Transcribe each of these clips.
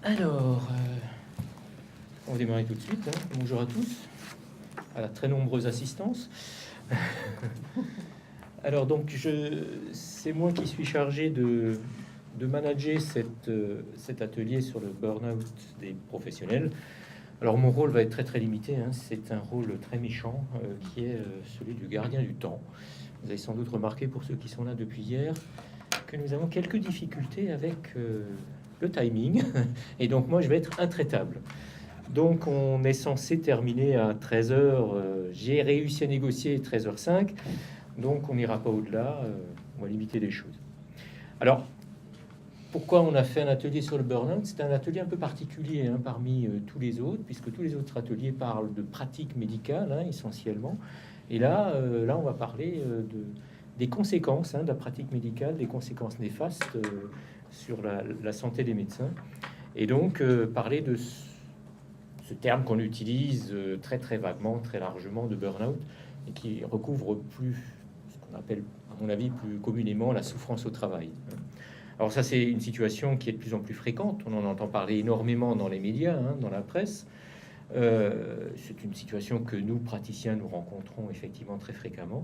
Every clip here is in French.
Alors, on va démarrer tout de suite, hein. Bonjour à tous, à la très nombreuse assistance. Alors, donc, c'est moi qui suis chargé de manager cet atelier sur le burn-out des professionnels. Alors, mon rôle va être très très limité, hein. C'est un rôle très méchant qui est celui du gardien du temps. Vous avez sans doute remarqué, pour ceux qui sont là depuis hier, que nous avons quelques difficultés avec le timing. Et donc, moi, je vais être intraitable. Donc, on est censé terminer à 13 heures. J'ai réussi à négocier 13h05. Donc, on n'ira pas au-delà. On va limiter les choses. Alors, pourquoi on a fait un atelier sur le burn-out? C'est un atelier un peu particulier, hein, parmi tous les autres, puisque tous les autres ateliers parlent de pratiques médicales, hein, essentiellement. Et là, on va parler des conséquences, hein, de la pratique médicale, des conséquences néfastes sur la santé des médecins. Et donc, parler de ce terme qu'on utilise très très vaguement, très largement, de burn-out, et qui recouvre plus ce qu'on appelle, à mon avis, plus communément la souffrance au travail. Alors ça, c'est une situation qui est de plus en plus fréquente. On en entend parler énormément dans les médias, hein, dans la presse. C'est une situation que nous, praticiens, nous rencontrons effectivement très fréquemment.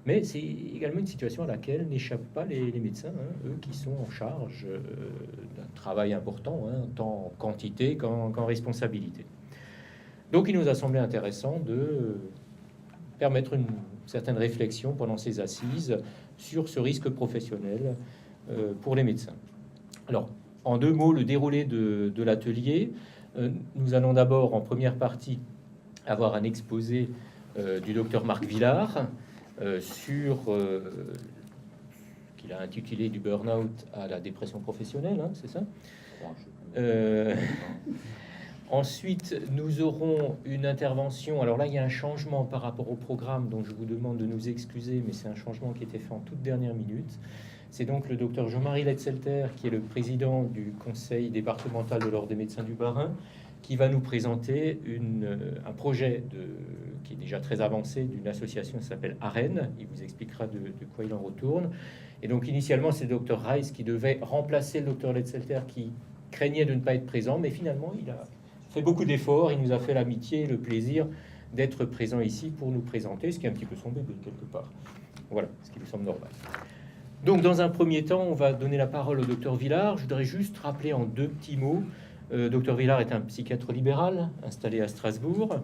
Mais c'est également une situation à laquelle n'échappent pas les médecins, hein, eux qui sont en charge d'un travail important, hein, tant en quantité qu'en responsabilité. Donc il nous a semblé intéressant de permettre une certaine réflexion pendant ces assises sur ce risque professionnel pour les médecins. Alors, en deux mots, le déroulé de l'atelier. Nous allons d'abord, en première partie, avoir un exposé du docteur Marc Villard sur qu'il a intitulé du burn-out à la dépression professionnelle, hein, c'est ça. Ensuite, nous aurons une intervention. Alors là, il y a un changement par rapport au programme, dont je vous demande de nous excuser, mais c'est un changement qui a été fait en toute dernière minute. C'est donc le docteur Jean-Marie Letzelter, qui est le président du conseil départemental de l'Ordre des médecins du Bas-Rhin, qui va nous présenter un projet qui est déjà très avancé, d'une association qui s'appelle AREN. Il vous expliquera de quoi il en retourne. Et donc, initialement, c'est le docteur Rice qui devait remplacer le docteur Letzelter, qui craignait de ne pas être présent, mais finalement, il a fait beaucoup d'efforts. Il nous a fait l'amitié et le plaisir d'être présent ici pour nous présenter, ce qui est un petit peu son bébé quelque part. Voilà, ce qui nous semble normal. Donc, dans un premier temps, on va donner la parole au docteur Villard. Je voudrais juste rappeler en deux petits mots. Docteur Villard est un psychiatre libéral installé à Strasbourg.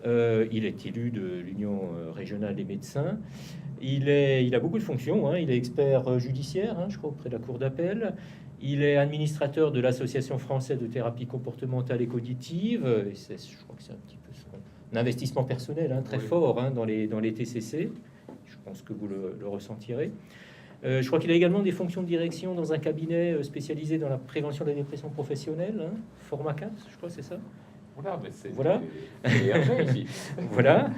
Il est élu de l'Union régionale des médecins. Il a beaucoup de fonctions, hein. Il est expert judiciaire, hein, je crois, auprès de la Cour d'appel. Il est administrateur de l'Association française de thérapie comportementale et cognitive. Et je crois que c'est un petit peu son investissement personnel, hein, très fort, hein, dans les TCC. Je pense que vous le ressentirez. Je crois qu'il a également des fonctions de direction dans un cabinet spécialisé dans la prévention de la dépression professionnelle, hein, Forma 4, je crois, c'est ça. Voilà. Voilà.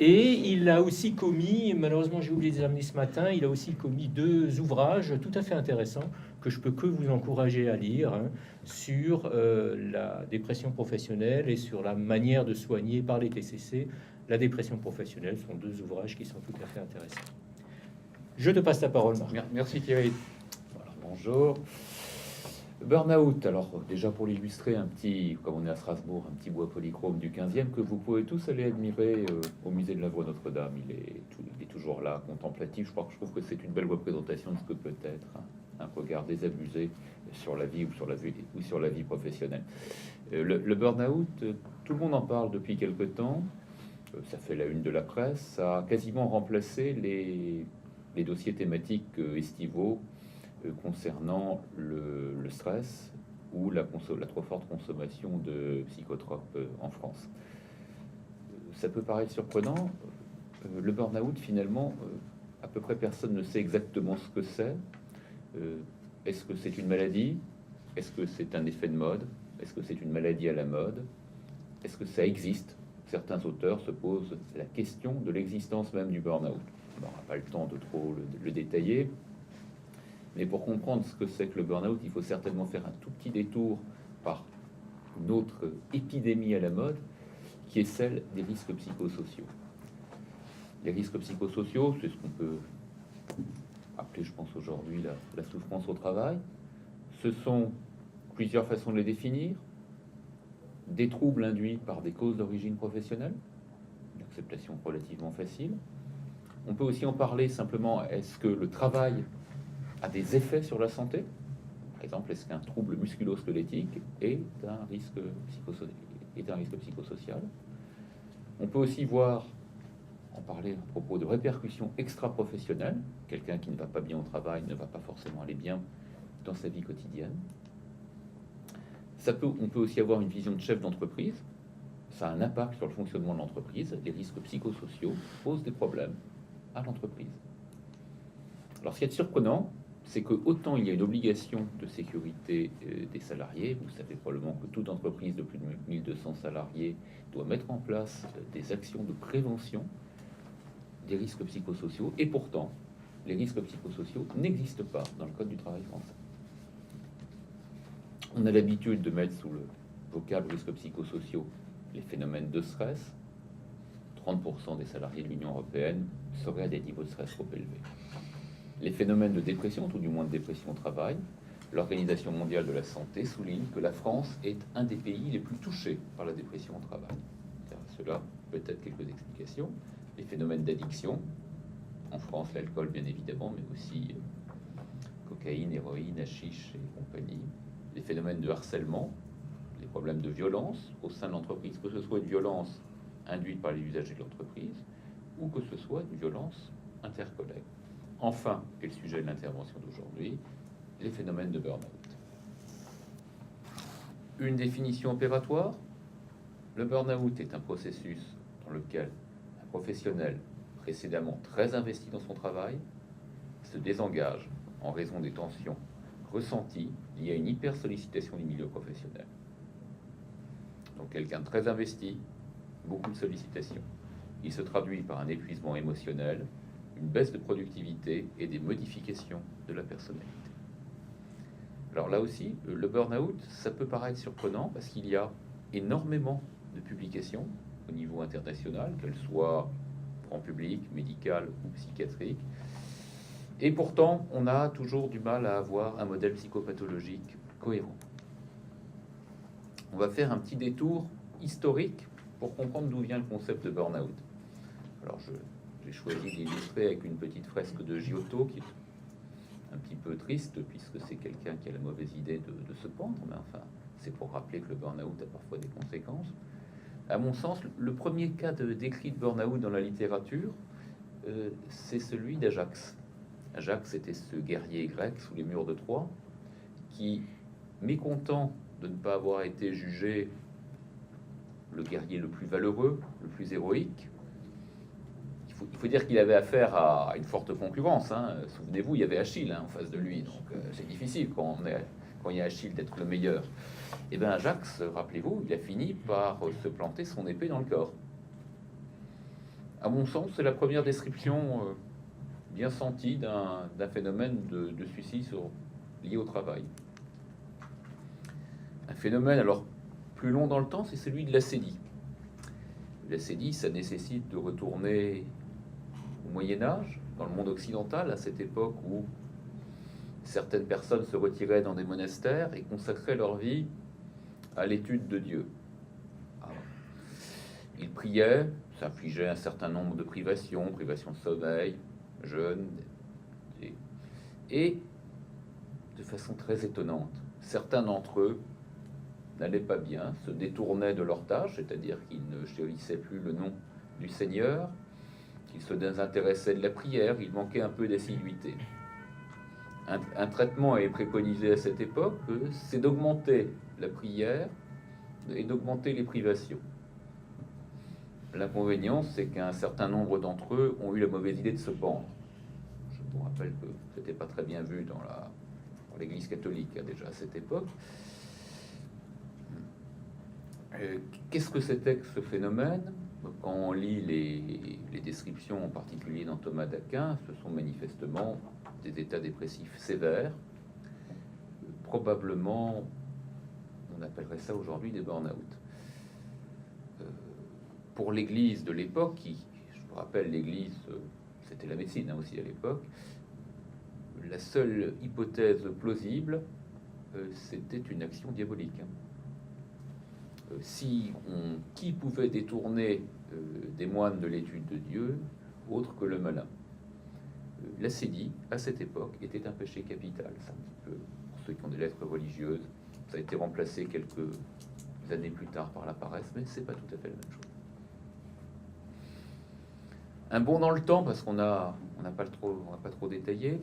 Et il a aussi commis, malheureusement j'ai oublié de les amener ce matin, il a aussi commis deux ouvrages tout à fait intéressants que je peux que vous encourager à lire, hein, sur la dépression professionnelle et sur la manière de soigner par les TCC la dépression professionnelle. Ce sont deux ouvrages qui sont tout à fait intéressants. Je te passe la parole, Marc. Merci Thierry. Voilà, bonjour. Burnout, alors déjà pour l'illustrer, un petit, comme on est à Strasbourg, un petit bois polychrome du 15e que vous pouvez tous aller admirer au musée de la Voie Notre-Dame. Il est toujours là, contemplatif. Je trouve que c'est une belle représentation de ce que peut être un regard désabusé sur la vie ou sur la vie professionnelle. Le burn-out, tout le monde en parle depuis quelque temps. Ça fait la une de la presse. Ça a quasiment remplacé les dossiers thématiques estivaux concernant le stress ou la trop forte consommation de psychotropes en France. Ça peut paraître surprenant. Le burn-out, finalement, à peu près personne ne sait exactement ce que c'est. Est-ce que c'est une maladie? Est-ce que c'est un effet de mode? Est-ce que c'est une maladie à la mode? Est-ce que ça existe? Certains auteurs se posent la question de l'existence même du burn-out. On n'aura pas le temps de trop le détailler, mais pour comprendre ce que c'est que le burn-out, il faut certainement faire un tout petit détour par une autre épidémie à la mode, qui est celle des risques psychosociaux. Les risques psychosociaux, c'est ce qu'on peut appeler, je pense aujourd'hui, la souffrance au travail. Ce sont plusieurs façons de les définir. Des troubles induits par des causes d'origine professionnelle, une acceptation relativement facile. On peut aussi en parler simplement, est-ce que le travail a des effets sur la santé? Par exemple, est-ce qu'un trouble musculo-squelettique est un risque psychosocial? On peut aussi en parler à propos de répercussions extra-professionnelles. Quelqu'un qui ne va pas bien au travail ne va pas forcément aller bien dans sa vie quotidienne. On peut aussi avoir une vision de chef d'entreprise. Ça a un impact sur le fonctionnement de l'entreprise. Les risques psychosociaux posent des problèmes à l'entreprise. Alors, ce qui est surprenant, c'est que autant il y a une obligation de sécurité des salariés, vous savez probablement que toute entreprise de plus de 1200 salariés doit mettre en place des actions de prévention des risques psychosociaux, et pourtant, les risques psychosociaux n'existent pas dans le Code du travail français. On a l'habitude de mettre sous le vocable risques psychosociaux les phénomènes de stress. 30% des salariés de l'Union européenne seraient à des niveaux de stress trop élevés. Les phénomènes de dépression, tout du moins de dépression au travail, l'Organisation mondiale de la santé souligne que la France est un des pays les plus touchés par la dépression au travail. Cela peut-être quelques explications. Les phénomènes d'addiction, en France l'alcool bien évidemment, mais aussi cocaïne, héroïne, hashish et compagnie. Les phénomènes de harcèlement, les problèmes de violence au sein de l'entreprise, que ce soit une violence induite par les usagers de l'entreprise ou que ce soit une violence intercollègue. Enfin, et le sujet de l'intervention d'aujourd'hui, les phénomènes de burn-out. Une définition opératoire, le burn-out est un processus dans lequel un professionnel précédemment très investi dans son travail se désengage en raison des tensions ressenties liées à une hyper-sollicitation du milieu professionnel. Donc quelqu'un de très investi, beaucoup de sollicitations. Il se traduit par un épuisement émotionnel, une baisse de productivité et des modifications de la personnalité. Alors là aussi, le burn-out, ça peut paraître surprenant parce qu'il y a énormément de publications au niveau international, qu'elles soient grand public, médicales ou psychiatriques. Et pourtant, on a toujours du mal à avoir un modèle psychopathologique cohérent. On va faire un petit détour historique pour comprendre d'où vient le concept de burn-out. Alors, j'ai choisi d'illustrer avec une petite fresque de Giotto qui est un petit peu triste puisque c'est quelqu'un qui a la mauvaise idée de se pendre, mais enfin, c'est pour rappeler que le burn-out a parfois des conséquences. À mon sens, le premier cas décrit de burn-out dans la littérature, c'est celui d'Ajax. Ajax était ce guerrier grec sous les murs de Troie qui, mécontent de ne pas avoir été jugé le guerrier le plus valeureux, le plus héroïque, il faut dire qu'il avait affaire à une forte concurrence. Souvenez-vous, il y avait Achille en face de lui, donc c'est difficile quand il y a Achille d'être le meilleur. Et bien Ajax, rappelez-vous, il a fini par se planter son épée dans le corps. À mon sens, c'est la première description bien sentie d'un phénomène de suicide lié au travail. Un phénomène, alors, plus long dans le temps, c'est celui de l'acédie. L'acédie, ça nécessite de retourner au Moyen-Âge, dans le monde occidental, à cette époque où certaines personnes se retiraient dans des monastères et consacraient leur vie à l'étude de Dieu. Alors, ils priaient, s'infligeaient un certain nombre de privations de sommeil, jeûne, et de façon très étonnante, certains d'entre eux n'allaient pas bien, se détournaient de leur tâche, c'est-à-dire qu'ils ne chérissaient plus le nom du Seigneur, qu'ils se désintéressaient de la prière, ils manquaient un peu d'assiduité. Un traitement est préconisé à cette époque, c'est d'augmenter la prière et d'augmenter les privations. L'inconvénient, c'est qu'un certain nombre d'entre eux ont eu la mauvaise idée de se pendre. Je vous rappelle que ce n'était pas très bien vu dans l'Église catholique déjà à cette époque. Qu'est-ce que c'était que ce phénomène? Quand on lit les descriptions, en particulier dans Thomas d'Aquin, ce sont manifestement des états dépressifs sévères. Probablement, on appellerait ça aujourd'hui des burn-out. Pour l'Église de l'époque, je vous rappelle, l'Église, c'était la médecine aussi à l'époque, la seule hypothèse plausible, c'était une action diabolique. Qui pouvait détourner des moines de l'étude de Dieu autre que le malin? L'acédie, à cette époque, était un péché capital. C'est un petit peu, pour ceux qui ont des lettres religieuses, ça a été remplacé quelques années plus tard par la paresse, mais c'est pas tout à fait la même chose. Un bond dans le temps, parce qu'on n'a pas trop détaillé.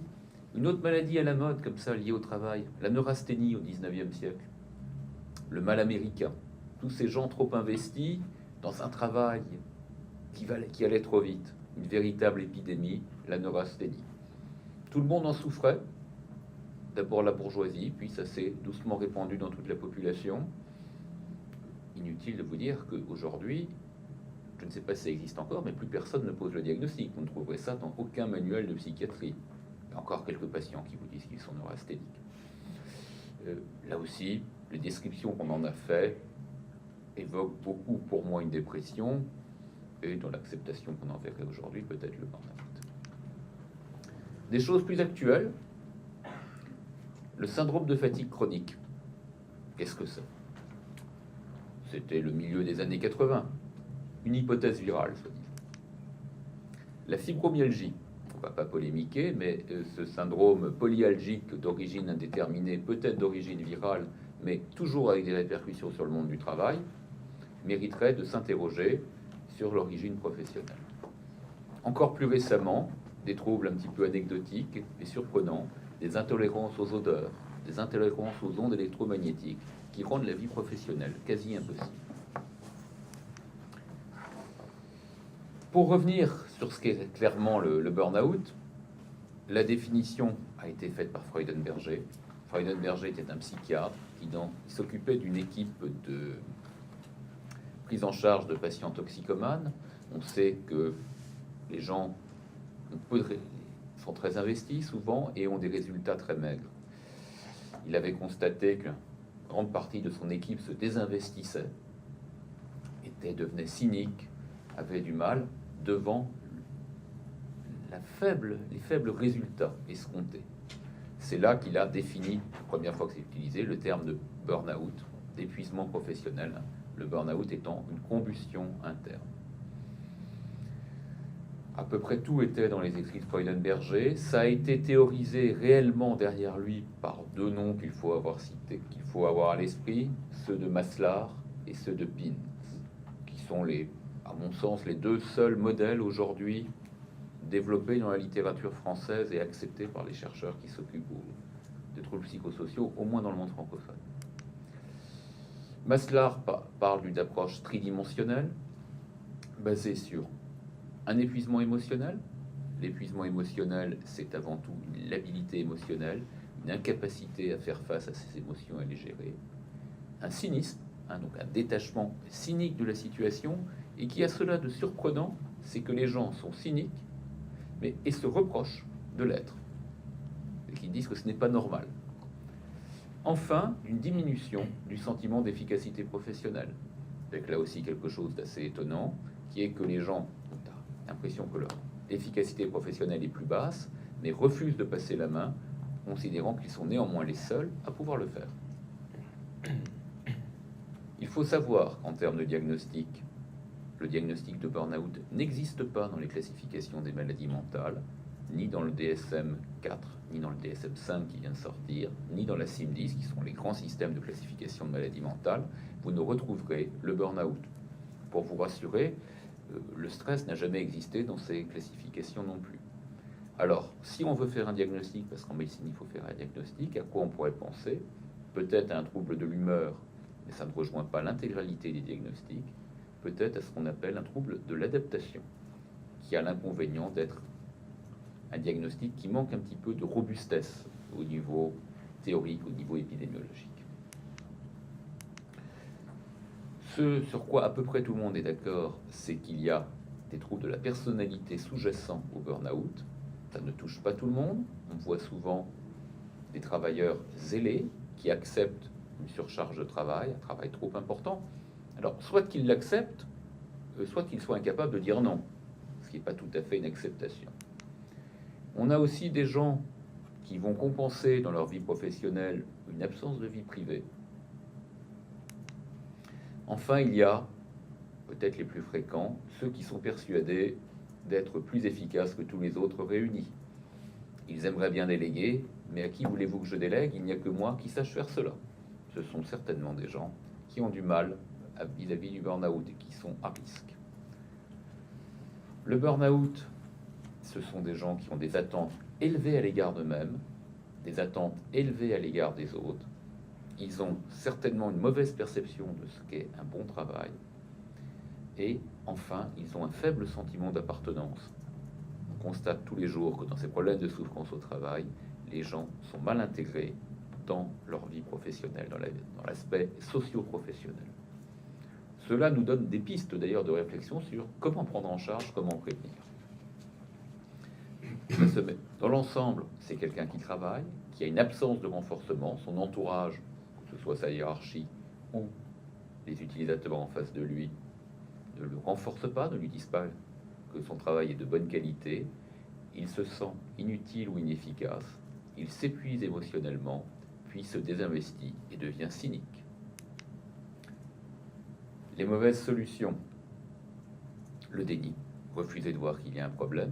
Une autre maladie à la mode, comme ça, liée au travail, la neurasthénie au 19e siècle, le mal américain. Tous ces gens trop investis dans un travail qui allait trop vite. Une véritable épidémie, la neurasthénie. Tout le monde en souffrait. D'abord la bourgeoisie, puis ça s'est doucement répandu dans toute la population. Inutile de vous dire qu'aujourd'hui, je ne sais pas si ça existe encore, mais plus personne ne pose le diagnostic. Vous ne trouverez ça dans aucun manuel de psychiatrie. Il y a encore quelques patients qui vous disent qu'ils sont neurasthéniques. Là aussi, les descriptions qu'on en a fait évoquent beaucoup pour moi une dépression, et dans l'acceptation qu'on en verrait aujourd'hui, peut-être le burn-out. Des choses plus actuelles, le syndrome de fatigue chronique. Qu'est-ce que c'est? C'était le milieu des années 80, une hypothèse virale, soi-disant. La fibromyalgie, on ne va pas polémiquer, mais ce syndrome polyalgique d'origine indéterminée, peut-être d'origine virale, mais toujours avec des répercussions sur le monde du travail, mériterait de s'interroger sur l'origine professionnelle. Encore plus récemment, des troubles un petit peu anecdotiques et surprenants, des intolérances aux odeurs, des intolérances aux ondes électromagnétiques, qui rendent la vie professionnelle quasi impossible. Pour revenir sur ce qu'est clairement le burn-out, la définition a été faite par Freudenberger. Freudenberger était un psychiatre qui s'occupait d'une équipe de prise en charge de patients toxicomanes. On sait que les gens sont très investis souvent et ont des résultats très maigres. Il avait constaté qu'une grande partie de son équipe se désinvestissait, devenait cynique, avait du mal devant les faibles résultats escomptés. C'est là qu'il a défini, la première fois que c'est utilisé, le terme de burn-out, d'épuisement professionnel, le burn-out étant une combustion interne. À peu près tout était dans les écrits de Freudenberger. Ça a été théorisé réellement derrière lui par deux noms qu'il faut avoir cités, qu'il faut avoir à l'esprit, ceux de Maslar et ceux de Pins, qui sont à mon sens, les deux seuls modèles aujourd'hui développés dans la littérature française et acceptés par les chercheurs qui s'occupent des troubles psychosociaux, au moins dans le monde francophone. Maslar parle d'une approche tridimensionnelle, basée sur un épuisement émotionnel. L'épuisement émotionnel, c'est avant tout une labilité émotionnelle, une incapacité à faire face à ses émotions et à les gérer. Un cynisme, donc un détachement cynique de la situation, et qui a cela de surprenant, c'est que les gens sont cyniques, et se reprochent de l'être, et qui disent que ce n'est pas normal. Enfin, une diminution du sentiment d'efficacité professionnelle, avec là aussi quelque chose d'assez étonnant, qui est que les gens ont l'impression que leur efficacité professionnelle est plus basse, mais refusent de passer la main, considérant qu'ils sont néanmoins les seuls à pouvoir le faire. Il faut savoir qu'en termes de diagnostic, le diagnostic de burn-out n'existe pas dans les classifications des maladies mentales, ni dans le DSM-4, ni dans le DSM-5 qui vient de sortir, ni dans la CIM-10, qui sont les grands systèmes de classification de maladies mentales. Vous ne retrouverez le burn-out. Pour vous rassurer, le stress n'a jamais existé dans ces classifications non plus. Alors, si on veut faire un diagnostic, parce qu'en médecine il faut faire un diagnostic, à quoi on pourrait penser? Peut-être à un trouble de l'humeur, mais ça ne rejoint pas l'intégralité des diagnostics. Peut-être à ce qu'on appelle un trouble de l'adaptation, qui a l'inconvénient d'être un diagnostic qui manque un petit peu de robustesse au niveau théorique, au niveau épidémiologique. Ce sur quoi à peu près tout le monde est d'accord, c'est qu'il y a des troubles de la personnalité sous-jacents au burn-out. Ça ne touche pas tout le monde. On voit souvent des travailleurs zélés qui acceptent une surcharge de travail, un travail trop important. Alors, soit qu'ils l'acceptent, soit qu'ils soient incapables de dire non, ce qui n'est pas tout à fait une acceptation. On a aussi des gens qui vont compenser dans leur vie professionnelle une absence de vie privée. Enfin, il y a, peut-être les plus fréquents, ceux qui sont persuadés d'être plus efficaces que tous les autres réunis. Ils aimeraient bien déléguer, mais à qui voulez-vous que je délègue? Il n'y a que moi qui sache faire cela. Ce sont certainement des gens qui ont du mal vis-à-vis du burn-out et qui sont à risque. Le burn-out, ce sont des gens qui ont des attentes élevées à l'égard d'eux-mêmes, des attentes élevées à l'égard des autres. Ils ont certainement une mauvaise perception de ce qu'est un bon travail. Et enfin, ils ont un faible sentiment d'appartenance. On constate tous les jours que dans ces problèmes de souffrance au travail, les gens sont mal intégrés dans leur vie professionnelle, dans l'aspect socio-professionnel. Cela nous donne des pistes d'ailleurs de réflexion sur comment prendre en charge, comment prévenir. Dans l'ensemble, c'est quelqu'un qui travaille, qui a une absence de renforcement, son entourage, que ce soit sa hiérarchie ou les utilisateurs en face de lui, ne le renforcent pas, ne lui disent pas que son travail est de bonne qualité, il se sent inutile ou inefficace, il s'épuise émotionnellement, puis se désinvestit et devient cynique. Les mauvaises solutions: le déni, refuser de voir qu'il y a un problème,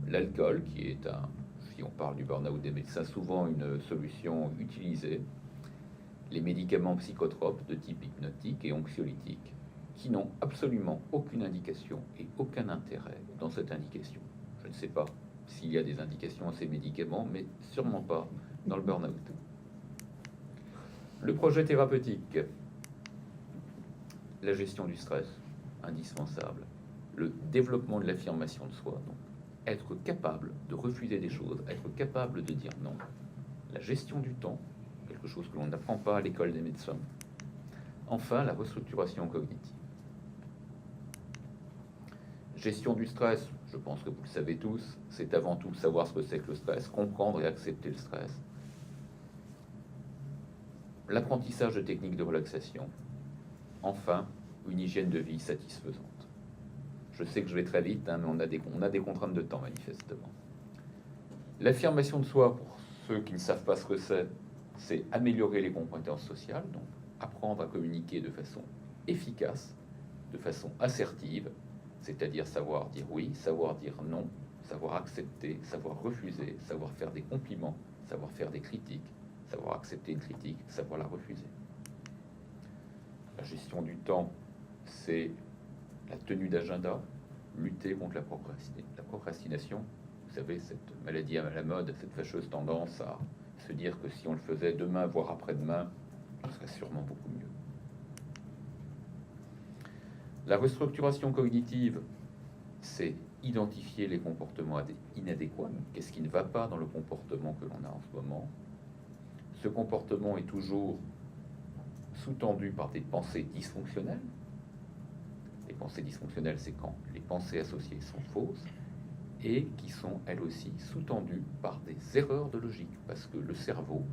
l'alcool, qui est si on parle du burn-out des médecins, souvent une solution utilisée, les médicaments psychotropes de type hypnotique et anxiolytique, qui n'ont absolument aucune indication et aucun intérêt dans cette indication. Je ne sais pas s'il y a des indications à ces médicaments, mais sûrement pas dans le burn-out. Le projet thérapeutique, la gestion du stress, indispensable, le développement de l'affirmation de soi, donc être capable de refuser des choses, être capable de dire non, la gestion du temps, quelque chose que l'on n'apprend pas à l'école des médecins, enfin la restructuration cognitive. Gestion du stress, je pense que vous le savez tous, c'est avant tout savoir ce que c'est que le stress, comprendre et accepter le stress. L'apprentissage de techniques de relaxation. Enfin, une hygiène de vie satisfaisante. Je sais que je vais très vite, mais on a des contraintes de temps, manifestement. L'affirmation de soi, pour ceux qui ne savent pas ce que c'est améliorer les compétences sociales, donc apprendre à communiquer de façon efficace, de façon assertive, c'est-à-dire savoir dire oui, savoir dire non, savoir accepter, savoir refuser, savoir faire des compliments, savoir faire des critiques, savoir accepter une critique, savoir la refuser. La gestion du temps, c'est la tenue d'agenda, lutter contre la procrastination. Vous savez, cette maladie à la mode, cette fâcheuse tendance à se dire que si on le faisait demain, voire après-demain, ce serait sûrement beaucoup mieux. La restructuration cognitive, c'est identifier les comportements inadéquats. Qu'est-ce qui ne va pas dans le comportement que l'on a en ce moment? Ce comportement est toujours sous-tendu par des pensées dysfonctionnelles. Les pensées dysfonctionnelles, c'est quand les pensées associées sont fausses et qui sont, elles aussi, sous-tendues par des erreurs de logique, parce que le cerveau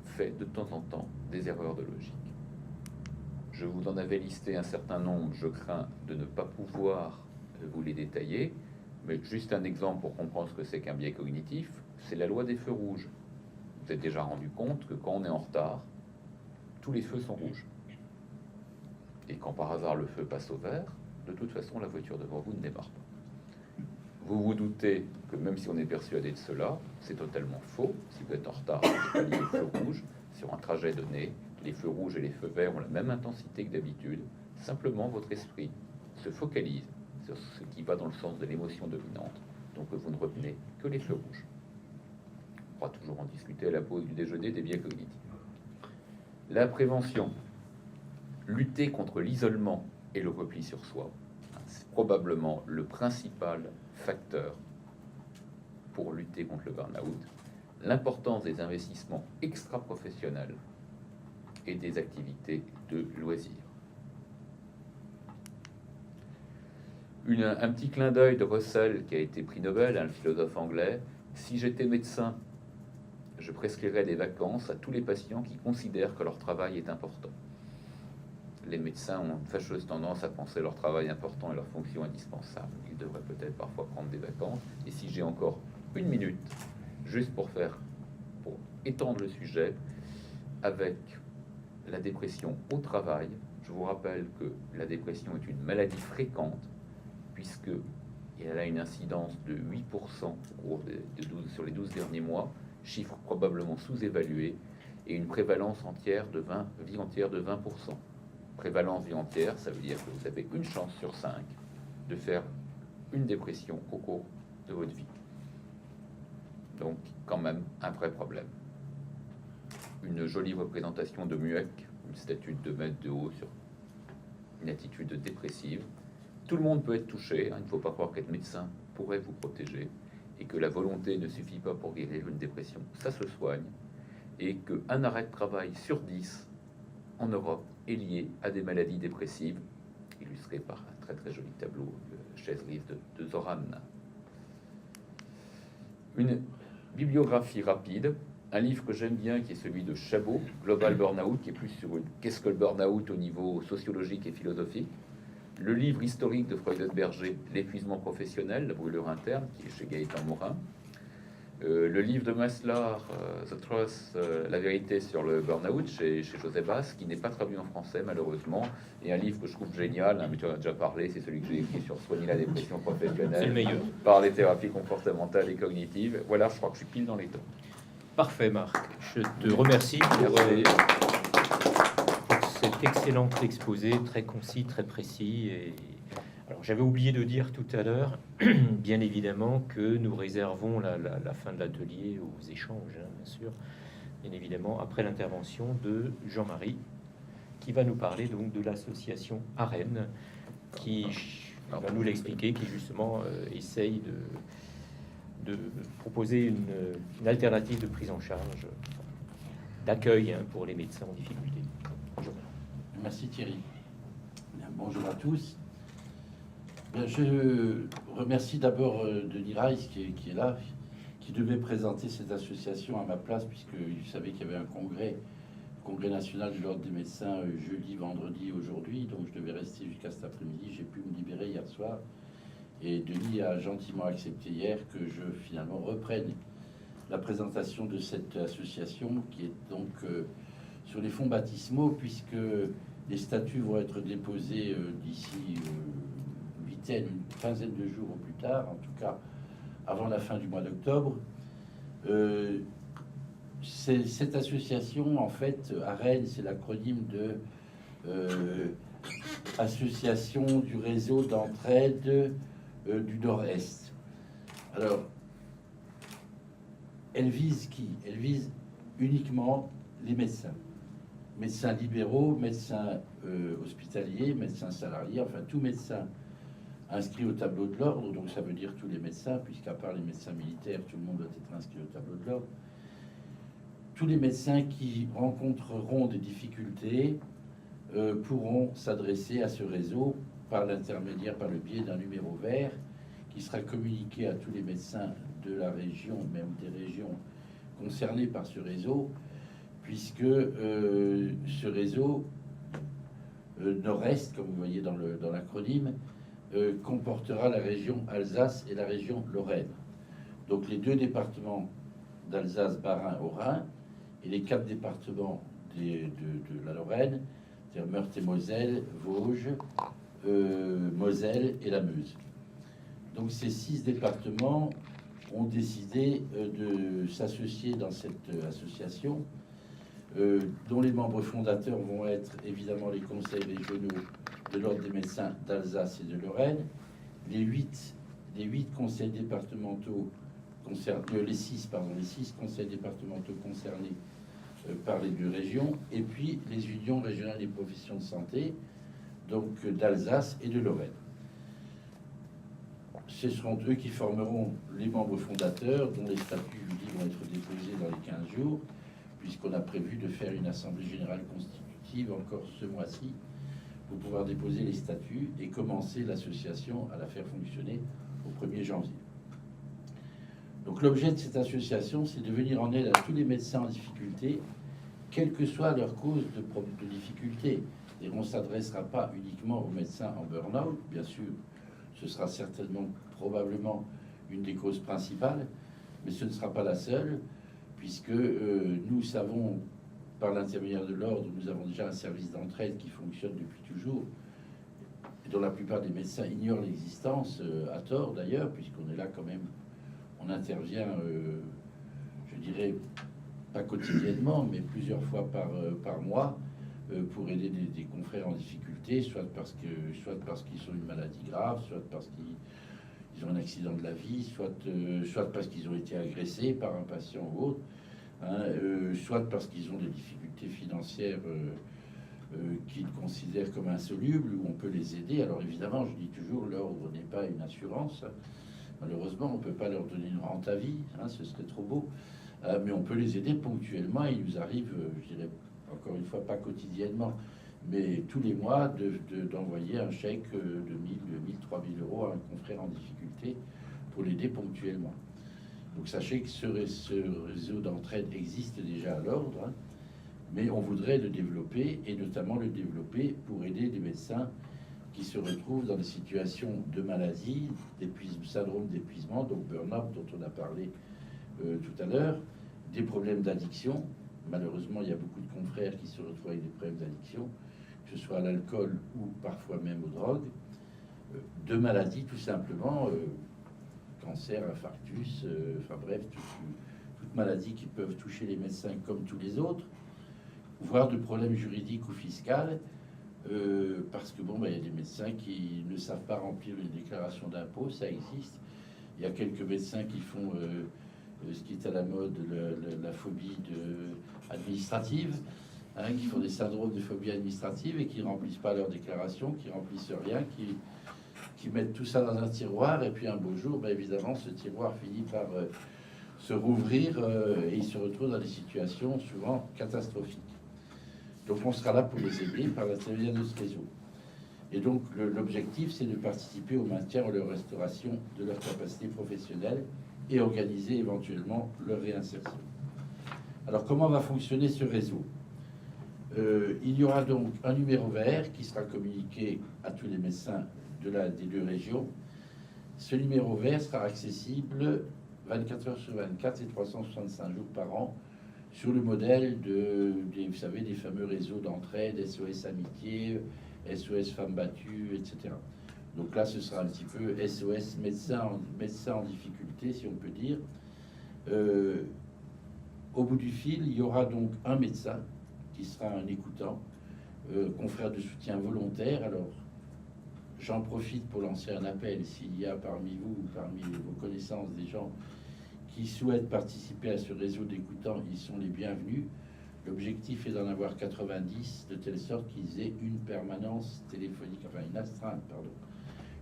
fait de temps en temps des erreurs de logique. Je vous en avais listé un certain nombre, je crains de ne pas pouvoir vous les détailler, mais juste un exemple pour comprendre ce que c'est qu'un biais cognitif, c'est la loi des feux rouges. Vous êtes déjà rendu compte que quand on est en retard, tous les feux sont rouges. Et quand par hasard le feu passe au vert, de toute façon la voiture devant vous ne démarre pas. Vous vous doutez que même si on est persuadé de cela, c'est totalement faux. Si vous êtes en retard, vous avez les feux rouges sur un trajet donné, les feux rouges et les feux verts ont la même intensité que d'habitude. Simplement, votre esprit se focalise sur ce qui va dans le sens de l'émotion dominante. Donc vous ne retenez que les feux rouges. On pourra toujours en discuter à la pause du déjeuner des biais cognitifs. La prévention. Lutter contre l'isolement et le repli sur soi. C'est probablement le principal facteur pour lutter contre le burn-out. L'importance des investissements extra-professionnels et des activités de loisirs. Un petit clin d'œil de Russell, qui a été prix Nobel, un philosophe anglais. Si j'étais médecin, je prescrirais des vacances à tous les patients qui considèrent que leur travail est important. Les médecins ont une fâcheuse tendance à penser leur travail important et leur fonction indispensable. Ils devraient peut-être parfois prendre des vacances. Et si j'ai encore une minute, juste pour étendre le sujet, avec la dépression au travail. Je vous rappelle que la dépression est une maladie fréquente, puisque elle a une incidence de 8% au cours sur les 12 derniers mois, chiffre probablement sous-évalué, et une prévalence vie entière de 20%. Prévalence vie entière, ça veut dire que vous avez une chance sur 5 de faire une dépression au cours de votre vie. Donc, quand même, un vrai problème. Une jolie représentation de Mueck, une statue de 2 mètres de haut sur une attitude dépressive. Tout le monde peut être touché, hein, il ne faut pas croire qu'être médecin pourrait vous protéger, et que la volonté ne suffit pas pour guérir une dépression, ça se soigne, et qu'un arrêt de travail sur 10 en Europe est lié à des maladies dépressives, illustré par un très très joli tableau de chaise-livre de Zoran. Une bibliographie rapide, un livre que j'aime bien qui est celui de Chabot, Global Burnout, qui est plus sur qu'est-ce que le burn-out au niveau sociologique et philosophique. Le livre historique de Freudenberger, L'épuisement professionnel, la brûlure interne, qui est chez Gaëtan Morin. Le livre de Maslar, The Truth, La vérité sur le burn-out, chez José Bass, qui n'est pas traduit en français malheureusement, et un livre que je trouve génial, hein, mais tu en as déjà parlé, c'est celui que j'ai écrit sur soigner la dépression professionnelle. C'est le meilleur. Par les thérapies comportementales et cognitives. Voilà, je crois que je suis pile dans les temps. Parfait, Marc. Je te remercie pour cet excellent exposé, très concis, très précis. Et alors, j'avais oublié de dire tout à l'heure, bien évidemment, que nous réservons la fin de l'atelier aux échanges, hein, bien sûr, bien évidemment, après l'intervention de Jean-Marie, qui va nous parler donc de l'association AREN, qui va nous l'expliquer, qui justement essaye de proposer une alternative de prise en charge, d'accueil, hein, pour les médecins en difficulté. Bonjour. Merci Thierry. Bien, bonjour à tous. Bien, je remercie d'abord Denis Reiss qui est là, qui devait présenter cette association à ma place, puisqu'il savait qu'il y avait un congrès national de l'ordre des médecins jeudi, vendredi, aujourd'hui, donc je devais rester jusqu'à cet après-midi. J'ai pu me libérer hier soir. Et Denis a gentiment accepté hier que je finalement reprenne la présentation de cette association qui est donc sur les fonds baptismaux, puisque les statuts vont être déposés d'ici une quinzaine de jours au plus tard, en tout cas avant la fin du mois d'octobre. Cette association, en fait, AREN, c'est l'acronyme de Association du réseau d'entraide du Nord-Est. Alors, elle vise qui? Elle vise uniquement les médecins. Médecins libéraux, médecins hospitaliers, médecins salariés, enfin tout médecin inscrit au tableau de l'ordre, donc ça veut dire tous les médecins, puisqu'à part les médecins militaires, tout le monde doit être inscrit au tableau de l'ordre. Tous les médecins qui rencontreront des difficultés pourront s'adresser à ce réseau par le biais d'un numéro vert qui sera communiqué à tous les médecins de la région, même des régions concernées par ce réseau, puisque ce réseau Nord-Est, comme vous voyez dans l'acronyme, comportera la région Alsace et la région Lorraine. Donc les 2 départements d'Alsace, Bas-Rhin, Haut-Rhin, et les 4 départements de la Lorraine, c'est-à-dire Meurthe et Moselle, Vosges, Moselle et la Meuse. Donc ces 6 départements ont décidé de s'associer dans cette association, dont les membres fondateurs vont être évidemment les conseils régionaux de l'ordre des médecins d'Alsace et de Lorraine, les 8 conseils départementaux concernés, les 6 conseils départementaux concernés par les 2 régions, et puis les unions régionales des professions de santé, donc d'Alsace et de Lorraine. Ce seront eux qui formeront les membres fondateurs, dont les statuts, je vous dis, vont être déposés dans les 15 jours, puisqu'on a prévu de faire une assemblée générale constitutive encore ce mois-ci, pour pouvoir déposer les statuts et commencer l'association à la faire fonctionner au 1er janvier. Donc l'objet de cette association, c'est de venir en aide à tous les médecins en difficulté, quelle que soit leur cause de difficulté. Et on ne s'adressera pas uniquement aux médecins en burn-out, bien sûr, ce sera certainement, probablement, une des causes principales, mais ce ne sera pas la seule, puisque nous savons par l'intermédiaire de l'ordre, nous avons déjà un service d'entraide qui fonctionne depuis toujours, et dont la plupart des médecins ignorent l'existence, à tort d'ailleurs, puisqu'on est là quand même, on intervient, je dirais, pas quotidiennement, mais plusieurs fois par mois, pour aider des confrères en difficulté, soit parce qu'ils ont une maladie grave, soit parce qu'ils ont un accident de la vie, soit parce qu'ils ont été agressés par un patient ou autre, hein, soit parce qu'ils ont des difficultés financières qu'ils considèrent comme insolubles, où on peut les aider. Alors évidemment, je dis toujours, l'ordre n'est pas une assurance. Malheureusement, on ne peut pas leur donner une rente à vie, hein, ce serait trop beau. Mais on peut les aider ponctuellement. Il nous arrive, je dirais, encore une fois, pas quotidiennement, mais tous les mois, d'envoyer un chèque de 1000, 2000, 3000 euros à un confrère en difficulté pour l'aider ponctuellement. Donc sachez que ce réseau d'entraide existe déjà à l'ordre, hein, mais on voudrait le développer, et notamment le développer pour aider des médecins qui se retrouvent dans des situations de maladie, syndrome d'épuisement, donc burn-out dont on a parlé tout à l'heure, des problèmes d'addiction. Malheureusement, il y a beaucoup de confrères qui se retrouvent avec des problèmes d'addiction, que ce soit à l'alcool ou parfois même aux drogues, de maladies tout simplement, cancer, infarctus, enfin bref, toutes maladies qui peuvent toucher les médecins comme tous les autres, voire de problèmes juridiques ou fiscaux, parce que bon, il y a des médecins qui ne savent pas remplir les déclarations d'impôts, ça existe. Il y a quelques médecins qui font ce qui est à la mode, la phobie administrative, hein, qui font des syndromes de phobie administrative et qui remplissent pas leurs déclarations, qui remplissent rien, qui mettent tout ça dans un tiroir, et puis un beau jour, évidemment, ce tiroir finit par se rouvrir et ils se retrouvent dans des situations souvent catastrophiques. Donc on sera là pour les aider par l'intermédiaire de ce réseau. Et donc l'objectif, c'est de participer au maintien ou à la restauration de leur capacité professionnelle et organiser éventuellement leur réinsertion. Alors comment va fonctionner ce réseau? Il y aura donc un numéro vert qui sera communiqué à tous les médecins des deux régions. Ce numéro vert sera accessible 24 heures sur 24 et 365 jours par an, sur le modèle vous savez, des fameux réseaux d'entraide, SOS Amitié, SOS Femmes Battues, etc. Donc là, ce sera un petit peu SOS médecin en difficulté, si on peut dire. Au bout du fil, il y aura donc un médecin qui sera un écoutant, confrère de soutien volontaire. Alors, j'en profite pour lancer un appel. S'il y a parmi vous, parmi vos connaissances, des gens qui souhaitent participer à ce réseau d'écoutants, ils sont les bienvenus. L'objectif est d'en avoir 90, de telle sorte qu'ils aient une permanence téléphonique, enfin une astreinte, pardon.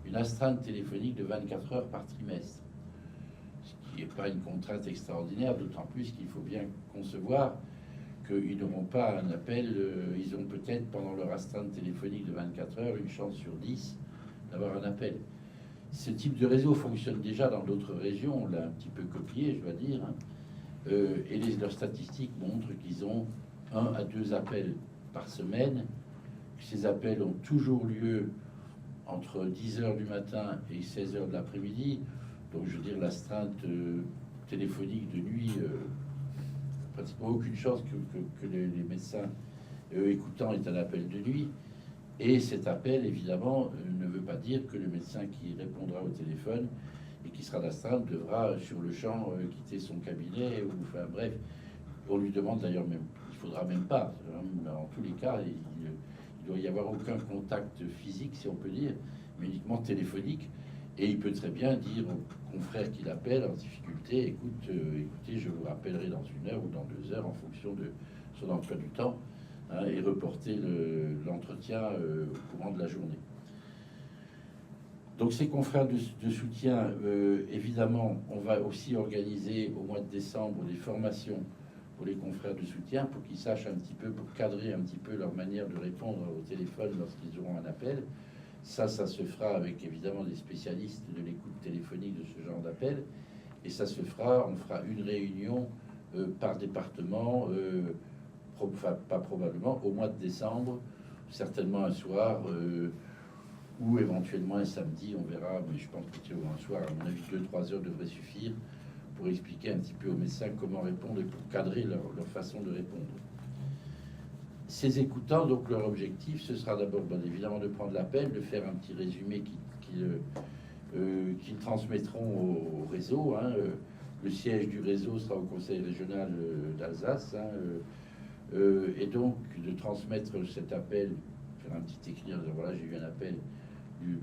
Une astreinte téléphonique de 24 heures par trimestre. Ce qui n'est pas une contrainte extraordinaire, d'autant plus qu'il faut bien concevoir qu'ils n'auront pas un appel, ils ont peut-être pendant leur astreinte téléphonique de 24 heures une chance sur 10 d'avoir un appel. Ce type de réseau fonctionne déjà dans d'autres régions, on l'a un petit peu copié, je dois dire, hein. Et leurs statistiques montrent qu'ils ont 1 à 2 appels par semaine. Ces appels ont toujours lieu entre 10 heures du matin et 16 heures de l'après-midi. Donc, je veux dire, l'astreinte téléphonique de nuit, pratiquement aucune chance que les médecins écoutants aient un appel de nuit. Et cet appel, évidemment, ne veut pas dire que le médecin qui répondra au téléphone et qui sera d'astreinte devra sur le champ quitter son cabinet, ou enfin bref, on lui demande d'ailleurs même, il faudra même pas, en tous les cas, il doit y avoir aucun contact physique, si on peut dire, mais uniquement téléphonique, et il peut très bien dire au confrère qui l'appelle en difficulté, écoutez, je vous rappellerai dans 1 heure ou dans 2 heures en fonction de son emploi du temps, hein, et reporter l'entretien au courant de la journée. Donc ces confrères de soutien, évidemment, on va aussi organiser au mois de décembre des formations pour les confrères de soutien pour qu'ils sachent un petit peu, pour cadrer un petit peu leur manière de répondre au téléphone lorsqu'ils auront un appel. Ça se fera avec évidemment des spécialistes de l'écoute téléphonique de ce genre d'appel. Et ça se fera, on fera une réunion par département, pas probablement, au mois de décembre, certainement un soir, ou éventuellement un samedi, on verra, mais je pense que un soir, à mon avis, 2-3 heures devrait suffire pour expliquer un petit peu aux médecins comment répondre et pour cadrer leur façon de répondre. Ces écoutants, donc leur objectif, ce sera d'abord, bien évidemment, de prendre l'appel, de faire un petit résumé qu'ils transmettront au réseau. Hein. Le siège du réseau sera au Conseil régional d'Alsace. Hein. Et donc de transmettre cet appel, faire un petit écrit en disant voilà, j'ai eu un appel du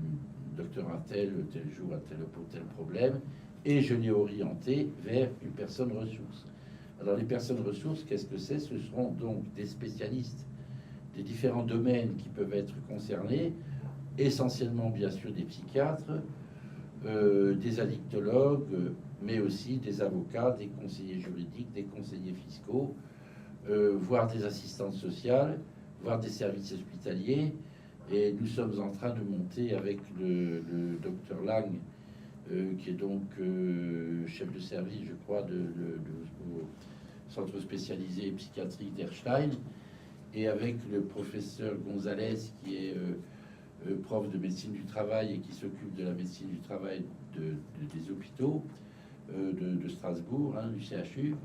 docteur Intel tel jour à pour tel problème, et je l'ai orienté vers une personne ressource. Alors les personnes ressources, qu'est-ce que c'est? Ce seront donc des spécialistes des différents domaines qui peuvent être concernés, essentiellement bien sûr des psychiatres, des addictologues, mais aussi des avocats, des conseillers juridiques, des conseillers fiscaux, voire des assistantes sociales, voire des services hospitaliers. Et nous sommes en train de monter avec le docteur Lang, qui est donc chef de service, je crois, au centre spécialisé psychiatrique d'Erstein, et avec le professeur Gonzalez, qui est prof de médecine du travail et qui s'occupe de la médecine du travail des hôpitaux de Strasbourg, hein, du CHU.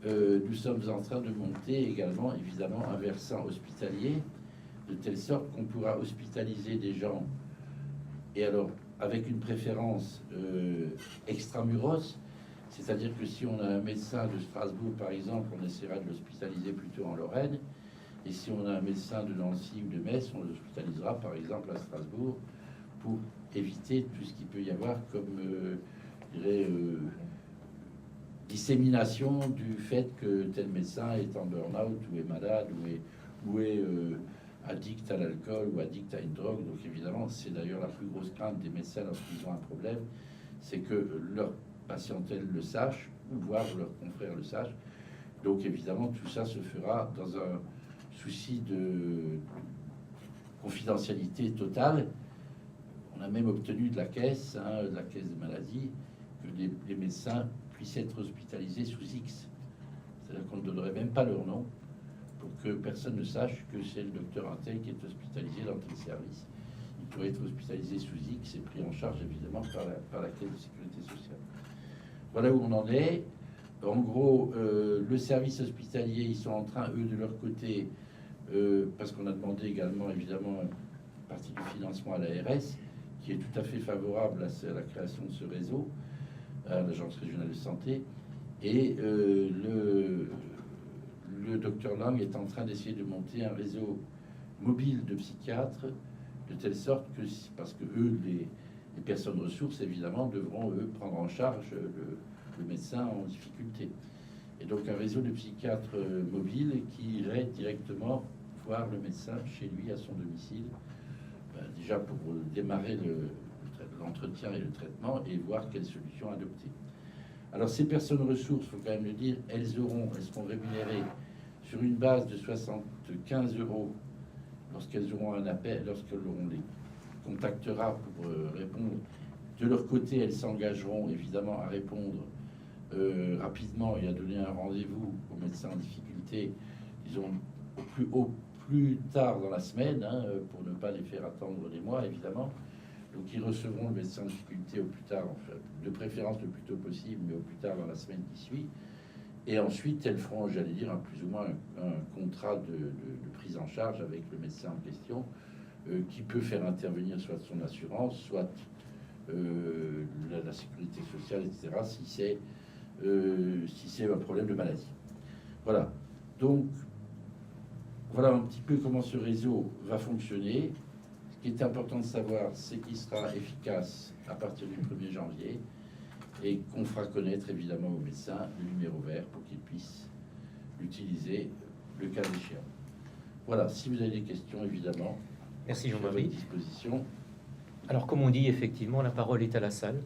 Nous sommes en train de monter également, évidemment, un versant hospitalier, de telle sorte qu'on pourra hospitaliser des gens, et alors avec une préférence extramuros, c'est-à-dire que si on a un médecin de Strasbourg, par exemple, on essaiera de l'hospitaliser plutôt en Lorraine, et si on a un médecin de Nancy ou de Metz, on l'hospitalisera par exemple à Strasbourg, pour éviter tout ce qu'il peut y avoir comme je dirais, dissémination du fait que tel médecin est en burn-out ou est malade ou est addict à l'alcool ou addict à une drogue. Donc évidemment, c'est d'ailleurs la plus grosse crainte des médecins lorsqu'ils ont un problème, c'est que leur patientèle le sache, voire leur confrère le sache. Donc évidemment, tout ça se fera dans un souci de confidentialité totale. On a même obtenu de la caisse, hein, de la caisse de maladie, que les médecins puissent être hospitalisés sous X. C'est-à-dire qu'on ne donnerait même pas leur nom pour que personne ne sache que c'est le docteur Intel qui est hospitalisé dans tel service. Il pourrait être hospitalisé sous X et pris en charge évidemment par la caisse de sécurité sociale. Voilà où on en est. En gros, le service hospitalier, ils sont en train, eux, de leur côté, parce qu'on a demandé également, évidemment, une partie du financement à l'ARS, qui est tout à fait favorable à la création de ce réseau, à l'Agence régionale de santé. Et le docteur Lang est en train d'essayer de monter un réseau mobile de psychiatres, de telle sorte que, parce que eux, les personnes ressources, évidemment, devront, eux, prendre en charge le médecin en difficulté. Et donc un réseau de psychiatres mobiles qui irait directement voir le médecin chez lui, à son domicile, déjà pour démarrer l'entretien et le traitement et voir quelles solutions adopter. Alors ces personnes ressources, il faut quand même le dire, elles seront rémunérées sur une base de 75 € lorsqu'elles auront un appel, lorsqu'on les contactera pour répondre. De leur côté, elles s'engageront évidemment à répondre rapidement et à donner un rendez-vous aux médecins en difficulté, disons au plus tard dans la semaine, hein, pour ne pas les faire attendre des mois évidemment. Donc ils recevront le médecin en difficulté au plus tard, enfin, de préférence le plus tôt possible, mais au plus tard dans la semaine qui suit. Et ensuite elles feront, j'allais dire, plus ou moins un contrat de prise en charge avec le médecin en question, qui peut faire intervenir soit son assurance, soit la sécurité sociale, etc., si c'est un problème de maladie. Voilà. Donc, voilà un petit peu comment ce réseau va fonctionner. Ce qui est important de savoir, c'est qu'il sera efficace à partir du 1er janvier et qu'on fera connaître évidemment aux médecins le numéro vert pour qu'ils puissent l'utiliser le cas échéant. Voilà, si vous avez des questions, évidemment. Merci à votre Jean-Marie. disposition. Alors comme on dit, effectivement, la parole est à la salle.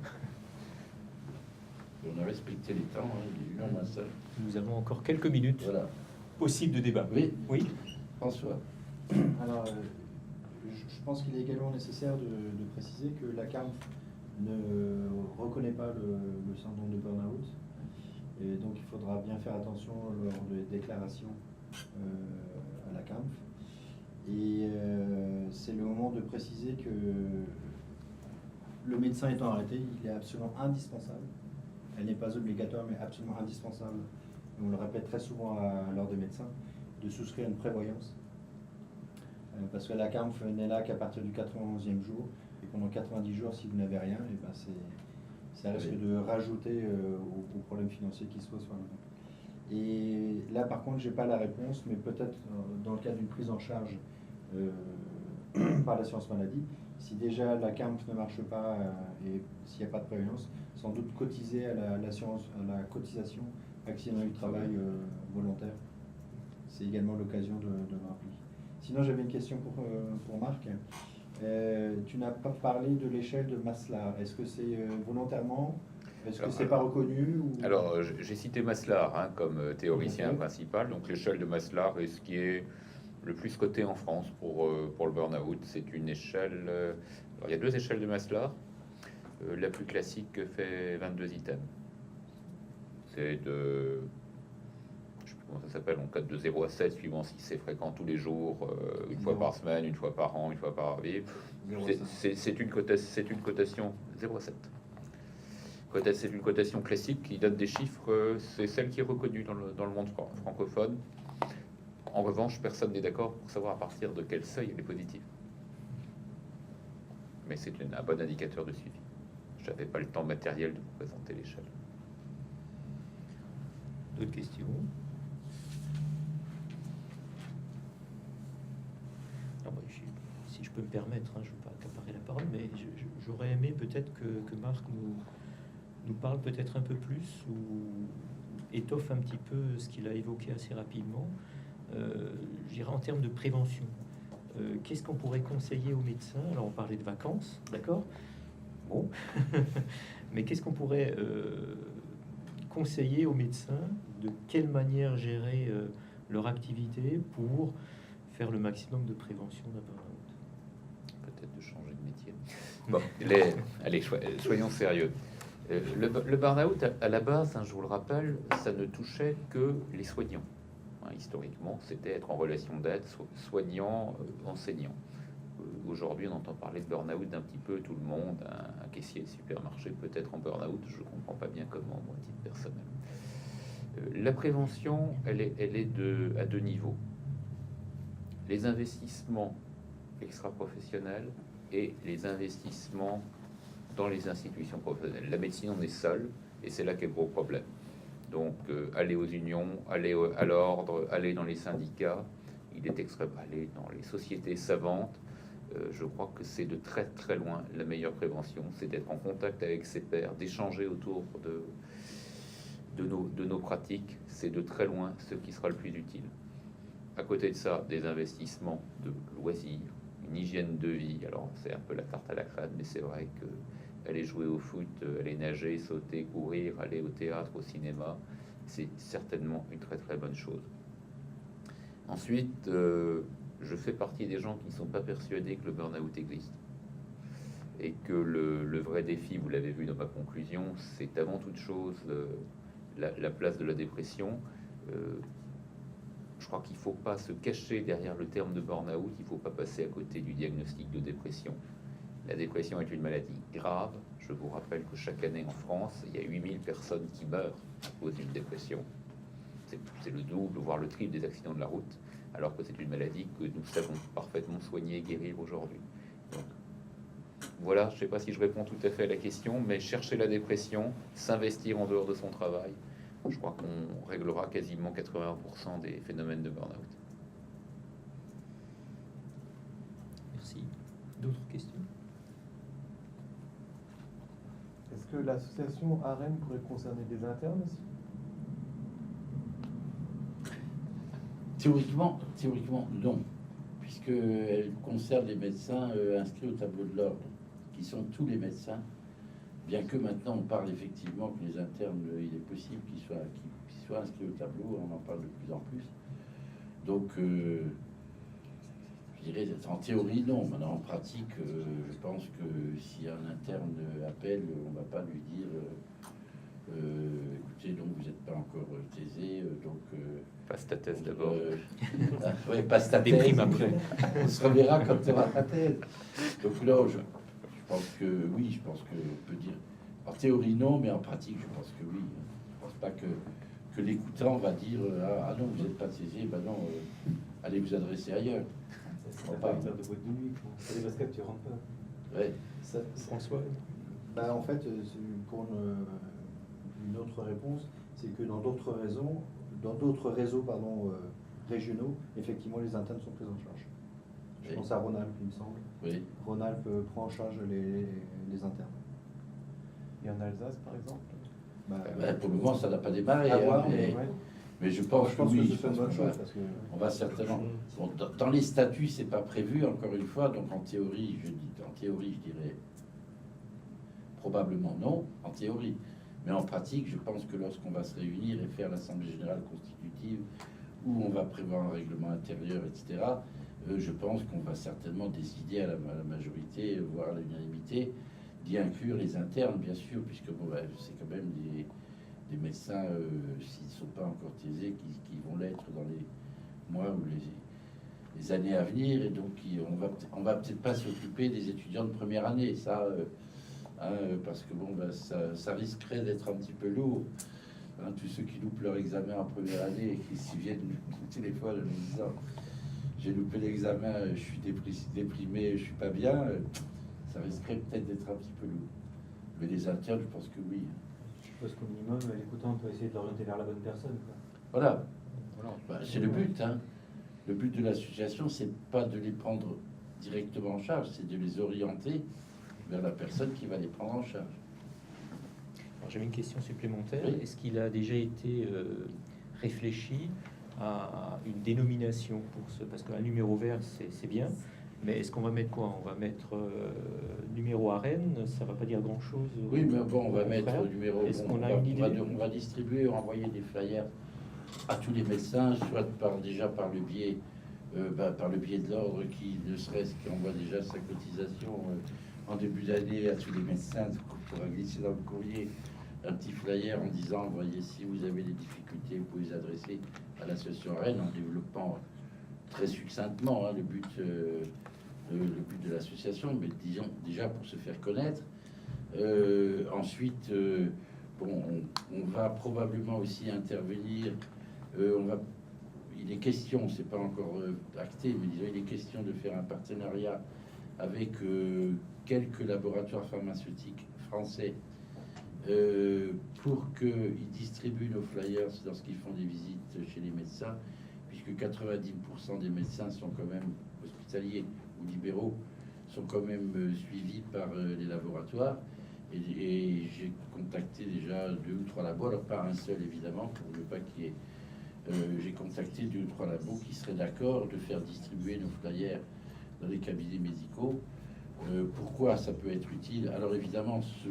On a respecté les temps, hein, il est 1h moins seul. Nous avons encore quelques minutes Voilà. possibles de débat. Oui, Oui. François. Alors, je pense qu'il est également nécessaire de préciser que la CAMF ne reconnaît pas le syndrome de burn-out. Et donc, il faudra bien faire attention lors des déclarations à la CAMF. Et c'est le moment de préciser que le médecin étant arrêté, il est absolument indispensable. Elle n'est pas obligatoire, mais absolument indispensable. On le répète très souvent à l'ordre des médecins, de souscrire une prévoyance. Parce que la CAMF n'est là qu'à partir du 91e jour, et pendant 90 jours, si vous n'avez rien, et ben ça risque de rajouter aux problèmes financiers qui se posent sur le compte. Et là, par contre, je n'ai pas la réponse, mais peut-être dans le cas d'une prise en charge par l'assurance maladie, si déjà la CAMF ne marche pas et s'il n'y a pas de prévoyance, sans doute cotiser à la cotisation accident du travail volontaire. C'est également l'occasion de me rappeler. Sinon, j'avais une question pour Marc. Tu n'as pas parlé de l'échelle de Maslar. Est-ce que c'est volontairement? Est-ce que c'est pas reconnu ou... Alors, j'ai cité Maslar hein, comme théoricien principal. Donc, l'échelle de Maslar est ce qui est le plus coté en France pour le burn-out. C'est une échelle... alors, il y a 2 échelles de Maslar. La plus classique fait 22 items. C'est de... je sais plus comment ça s'appelle, on code de 0 à 7, suivant si c'est fréquent tous les jours, une fois par semaine, une fois par an, une fois par vie. C'est une cotation 0 à 7. C'est une cotation classique qui donne des chiffres, c'est celle qui est reconnue dans le monde francophone. En revanche, personne n'est d'accord pour savoir à partir de quel seuil elle est positive. Mais c'est un bon indicateur de suivi. Je n'avais pas le temps matériel de vous présenter l'échelle. D'autres questions? Non, si je peux me permettre, hein, je ne veux pas accaparer la parole, mais j'aurais aimé peut-être que Marc nous parle peut-être un peu plus ou étoffe un petit peu ce qu'il a évoqué assez rapidement. Je dirais en termes de prévention. Qu'est-ce qu'on pourrait conseiller aux médecins? Alors on parlait de vacances, d'accord? Bon, mais qu'est-ce qu'on pourrait conseiller aux médecins? De quelle manière gérer leur activité pour faire le maximum de prévention d'un burn-out? Peut-être de changer de métier. Bon, allez, soyons sérieux. Le burn-out, à la base, hein, je vous le rappelle, ça ne touchait que les soignants. Hein, historiquement, c'était être en relation d'aide, soignant, enseignant. Aujourd'hui, on entend parler de burn-out d'un petit peu tout le monde. Un caissier de supermarché peut être en burn-out. Je ne comprends pas bien comment, moi, à titre personnel. La prévention, elle est à 2 niveaux. Les investissements extra-professionnels et les investissements dans les institutions professionnelles. La médecine, on est seul, et c'est là qu'est le gros problème. Donc, aller aux unions, aller à l'ordre, aller dans les syndicats, il est extrême, aller dans les sociétés savantes. Je crois que c'est de très très loin la meilleure prévention, c'est d'être en contact avec ses pairs, d'échanger autour de nos pratiques. C'est de très loin ce qui sera le plus utile. À côté de ça, des investissements de loisirs, une hygiène de vie. Alors, c'est un peu la tarte à la crème, mais c'est vrai que aller jouer au foot, aller nager, sauter, courir, aller au théâtre, au cinéma, c'est certainement une très très bonne chose. Ensuite, je fais partie des gens qui ne sont pas persuadés que le burn-out existe. Et que le vrai défi, vous l'avez vu dans ma conclusion, c'est avant toute chose la place de la dépression. Je crois qu'il ne faut pas se cacher derrière le terme de burn-out, il ne faut pas passer à côté du diagnostic de dépression. La dépression est une maladie grave. Je vous rappelle que chaque année en France, il y a 8000 personnes qui meurent à cause d'une dépression. C'est le double, voire le triple des accidents de la route, alors que c'est une maladie que nous savons parfaitement soigner et guérir aujourd'hui. Donc, voilà, je ne sais pas si je réponds tout à fait à la question, mais chercher la dépression, s'investir en dehors de son travail, je crois qu'on réglera quasiment 80% des phénomènes de burn-out. Merci. D'autres questions? Est-ce que l'association AREN pourrait concerner des internes aussi? Théoriquement, non, puisqu'elle concerne les médecins inscrits au tableau de l'ordre, qui sont tous les médecins, bien que maintenant on parle effectivement que les internes, il est possible qu'ils soient inscrits au tableau, on en parle de plus en plus. Donc, je dirais, en théorie, non. Maintenant, en pratique, je pense que si un interne appelle, on ne va pas lui dire écoutez, donc vous n'êtes pas encore taisé, donc... passe ta thèse d'abord. Oui, passe ta thèse. Déprime après. On se reverra quand tu auras ta thèse. Donc là, je pense que oui, je pense qu'on peut dire... En théorie, non, mais en pratique, je pense que oui. Je ne pense pas que que l'écoutant va dire ah non, vous n'êtes pas saisi, ben non, allez vous adresser ailleurs. C'est pas une heure de boîte de nuit, quoi. C'est parce que tu rentres pas. Ouais. François. En fait, pour une autre réponse, c'est que dans d'autres réseaux régionaux, effectivement, les internes sont pris en charge. Je Oui. pense à Rhône-Alpes, il me semble. Oui. Rhône-Alpes prend en charge les internes. Et en Alsace, par exemple? Pour le moment, ça n'a pas démarré. À voir, mais, Ouais. mais je pense, Je pense que que oui. ce serait une bonne chose parce que On va certainement. Bon, dans les statuts, c'est pas prévu, encore une fois. Donc en théorie, je dirais probablement non, en théorie. Mais en pratique, je pense que lorsqu'on va se réunir et faire l'Assemblée générale constitutive, où on va prévoir un règlement intérieur, etc., je pense qu'on va certainement décider à la majorité, voire à l'unanimité, d'y inclure les internes, bien sûr, puisque bon, c'est quand même des médecins, s'ils ne sont pas encore taisés, qui vont l'être dans les mois ou les années à venir. Et donc, on va peut-être pas s'occuper des étudiants de première année, ça, parce que bon, ça risquerait d'être un petit peu lourd. Tous ceux qui loupent leur examen en première année et qui s'y viennent au téléphone en nous disant j'ai loupé l'examen, je suis déprimé, je suis pas bien, ça risquerait peut-être d'être un petit peu lourd. Mais les internes, je pense que oui. Je suppose qu'au minimum, l'écoutant peut essayer de l'orienter vers la bonne personne, quoi. Voilà. C'est le but. Le but de l'association, c'est pas de les prendre directement en charge, c'est de les orienter vers la personne qui va les prendre en charge. Alors, j'avais une question supplémentaire. Oui. Est-ce qu'il a déjà été réfléchi à une dénomination pour ce... Parce qu'un numéro vert, c'est bien, mais est-ce qu'on va mettre quoi? On va mettre numéro à Rennes, ça va pas dire grand-chose. Oui, mais bon, on va aux mettre frères. le numéro. Est-ce On qu'on a va- une idée? on va distribuer, envoyer des flyers à tous les médecins, soit déjà par le biais de l'ordre qui, ne serait-ce qu'envoie déjà sa cotisation en début d'année à tous les médecins, qu'on pourra glisser dans le courrier un petit flyer en disant voyez, si vous avez des difficultés, vous pouvez les adresser à l'association Rennes, en développant très succinctement le but de l'association, mais disons déjà pour se faire connaître. Ensuite, on va probablement aussi intervenir. Il est question, c'est pas encore acté, mais disons, il est question de faire un partenariat avec quelques laboratoires pharmaceutiques français pour qu'ils distribuent nos flyers lorsqu'ils font des visites chez les médecins, puisque 90% des médecins sont quand même hospitaliers ou libéraux, sont quand même suivis par les laboratoires. Et j'ai contacté déjà 2 ou 3 labos, alors pas un seul évidemment, pour ne pas qu'il y ait... j'ai contacté 2 ou 3 labos qui seraient d'accord de faire distribuer nos flyers dans les cabinets médicaux. Pourquoi ça peut être utile? Alors évidemment, sous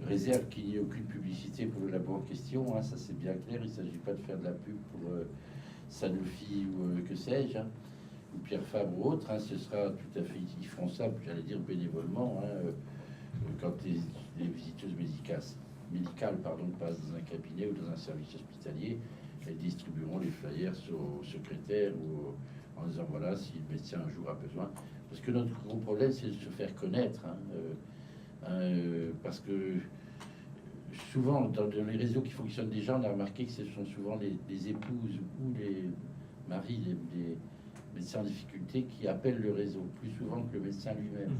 réserve qu'il n'y ait aucune publicité pour le labo en question, ça c'est bien clair, il ne s'agit pas de faire de la pub pour Sanofi ou que sais-je, ou Pierre Fabre ou autre, ce sera tout à fait, ils feront ça, j'allais dire bénévolement, quand les visiteuses médicales passent dans un cabinet ou dans un service hospitalier, elles distribueront les flyers au secrétaire ou en disant voilà, si le médecin un jour a besoin. Parce que notre gros problème, c'est de se faire connaître, parce que souvent, dans les réseaux qui fonctionnent déjà, on a remarqué que ce sont souvent les épouses ou les maris des médecins en difficulté qui appellent le réseau, plus souvent que le médecin lui-même.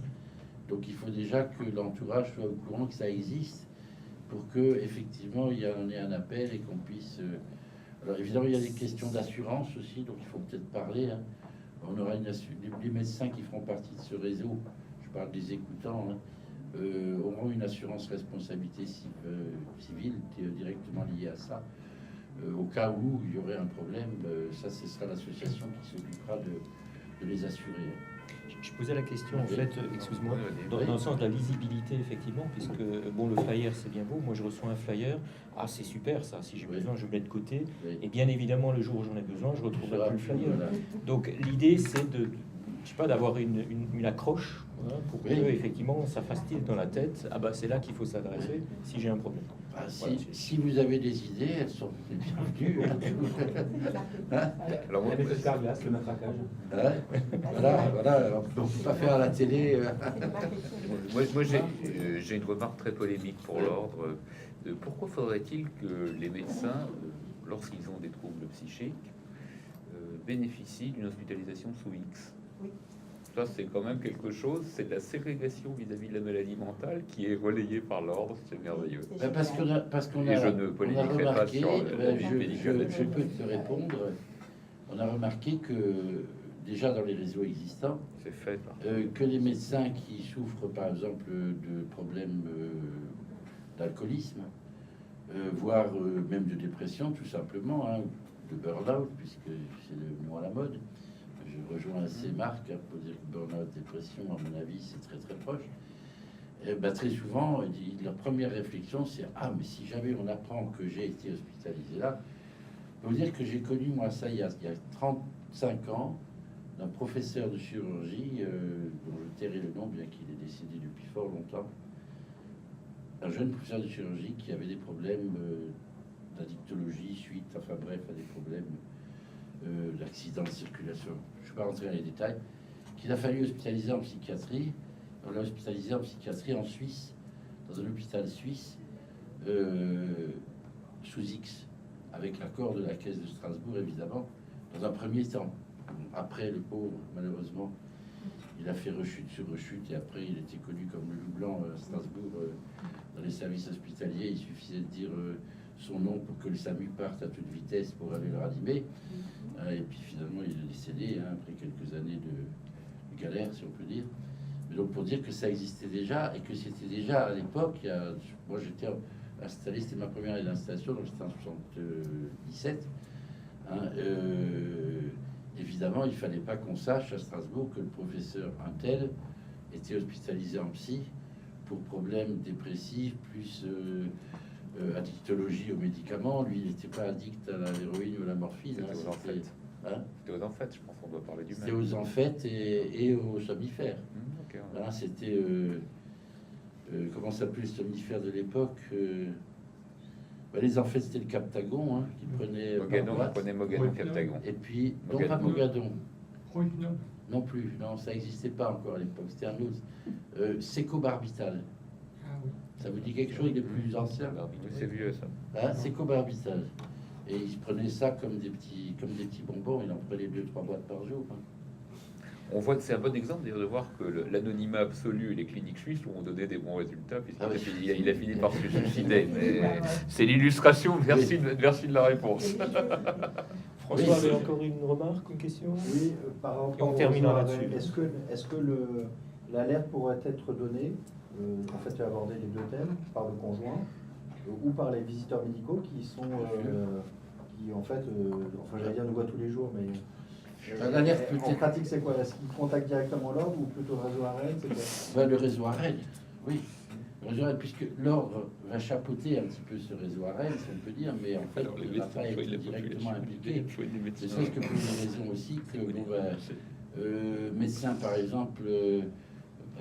Donc il faut déjà que l'entourage soit au courant que ça existe, pour que effectivement il y en ait un appel et qu'on puisse... Alors évidemment, il y a des questions d'assurance aussi, donc il faut peut-être parler. On aura les médecins qui feront partie de ce réseau, je parle des écoutants, auront une assurance responsabilité civile directement liée à ça. Au cas où il y aurait un problème, ça ce sera l'association qui s'occupera de les assurer. Je posais la question en Oui. fait, excuse-moi, dans le sens de la lisibilité effectivement, puisque bon, le flyer c'est bien beau, moi je reçois un flyer, c'est super ça, si j'ai Oui. besoin je le mets de côté, Oui. et bien évidemment le jour où j'en ai besoin je retrouverai plus le flyer. Voilà. Donc l'idée c'est de, je sais pas, d'avoir une accroche pour Oui. que effectivement ça fasse tilt dans la tête, c'est là qu'il faut s'adresser si j'ai un problème. Si vous avez des idées, elles sont les bienvenues. Alors, moi, La méthode Carglass, le matraquage. Voilà, on ne peut pas faire à la télé. j'ai une remarque très polémique pour l'ordre. Pourquoi faudrait-il que les médecins, lorsqu'ils ont des troubles psychiques, bénéficient d'une hospitalisation sous X? Oui. Ça, c'est quand même quelque chose, c'est de la ségrégation vis-à-vis de la maladie mentale qui est relayée par l'ordre, c'est merveilleux. Parce qu'on a, Et je ne on a polémiquerai pas remarqué, sur le je médical. peux te répondre, on a remarqué que déjà dans les réseaux existants, C'est fait. par- que les médecins qui souffrent par exemple de problèmes d'alcoolisme, voire même de dépression tout simplement, hein, de burn-out, puisque c'est devenu à la mode. Je rejoins assez Marc hein, pour dire que burn-out, dépression, à mon avis, c'est très très proche. Et ben, très souvent, leur première réflexion, c'est « Ah, mais si jamais on apprend que j'ai été hospitalisé là », je peux vous dire que j'ai connu, moi, ça, il y a 35 ans, d'un professeur de chirurgie, dont je tairai le nom, bien qu'il est décédé depuis fort longtemps, un jeune professeur de chirurgie qui avait des problèmes d'addictologie suite, enfin bref, à des problèmes d'accident de circulation. Je ne vais pas rentrer dans les détails. Qu'il a fallu hospitaliser en psychiatrie. On l'a hospitalisé en psychiatrie en Suisse, dans un hôpital suisse, sous X, avec l'accord de la Caisse de Strasbourg, évidemment, dans un premier temps. Après, le pauvre, malheureusement, il a fait rechute sur rechute, et après, il était connu comme le loup blanc à Strasbourg, dans les services hospitaliers. Il suffisait de dire son nom pour que le SAMU parte à toute vitesse pour aller le ranimer. Et puis finalement, il est décédé hein, après quelques années de galère, si on peut dire. Mais donc pour dire que ça existait déjà et que c'était déjà à l'époque, moi j'étais installé, c'était ma première année d'installation, donc c'était en 77. Hein, évidemment, il fallait pas qu'on sache à Strasbourg que le professeur Untel était hospitalisé en psy pour problèmes dépressifs, plus addictologie aux médicaments. Lui, il n'était pas addict à l'héroïne ou à la morphine. C'était aux amphètes. Hein, C'était aux amphètes, je pense qu'on doit parler du c'était même. aux amphètes et aux somnifères. Ok, on Voilà, c'était comment s'appelait le somnifère de l'époque les amphètes, c'était le Captagon hein, qui prenait par Mogadon, on boîte. prenait Mogadon, Captagon. Et puis, non Mogadon. pas Mogadon, Rohypnol. non plus, non, ça n'existait pas encore à l'époque, c'était un autre. Sécobarbital, Ah oui. ça vous dit quelque chose, il est plus ancien Oui, c'est vieux ça. hein, Sécobarbital. Et il se prenait ça comme des petits bonbons, il en prenait 2-3 boîtes par jour. Hein. On voit que c'est un bon exemple d'ailleurs de voir que l'anonymat absolu et les cliniques suisses lui ont donné des bons résultats puisqu'il a fini, il a fini par se suicider. Mais c'est l'illustration. Merci, merci de la réponse. François avait encore une remarque, une question? Oui, par rapport Et on aux terminera arrêts, là-dessus. Est-ce que l'alerte pourrait être donnée, en fait, tu as abordé les deux thèmes, par le conjoint ou par les visiteurs médicaux qui sont, qui en fait, enfin j'allais dire nous voient tous les jours, mais L'alerte peut en être- pratique c'est quoi? Est-ce qu'ils contactent directement l'ordre ou plutôt le réseau AREN? C'est quoi? Le réseau AREN, oui. Le réseau AREN, puisque l'ordre va chapeauter un petit peu ce réseau AREN, si on peut dire, mais en fait, Alors, les il va médecins, pas il être faut directement impliqué. il faut des médecins. C'est ce que pour une raison aussi que médecin, par exemple,